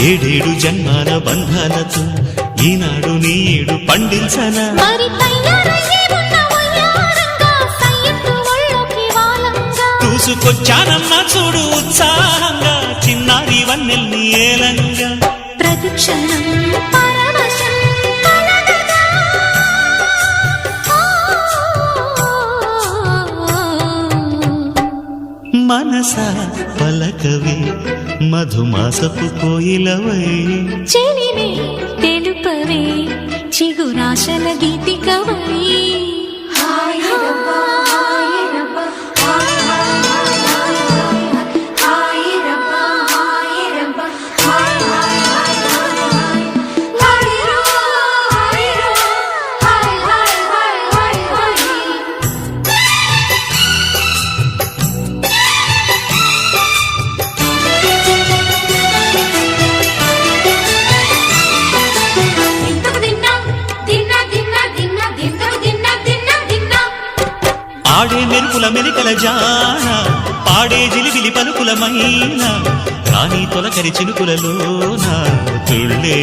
ఏడేడు జన్మాల బంధాలతో ఈనాడు నీడు పండించనా చూసుకొచ్చానమ్మా చూడు ఉత్సాహంగా చిన్నారి వన్నెల్ని ఏలంగా ప్రతిక్షణం మనసా పలకవే మధుమాసపు కోయిలవై చెలిమే తెలుపవే చిగురాశల గీతికవై ఆడే మెరుపుల మెలికల జాన పాడే జిలిబిలి పలుకులమైన రాణి తొలకరి చినుకులలోన తుళ్ళే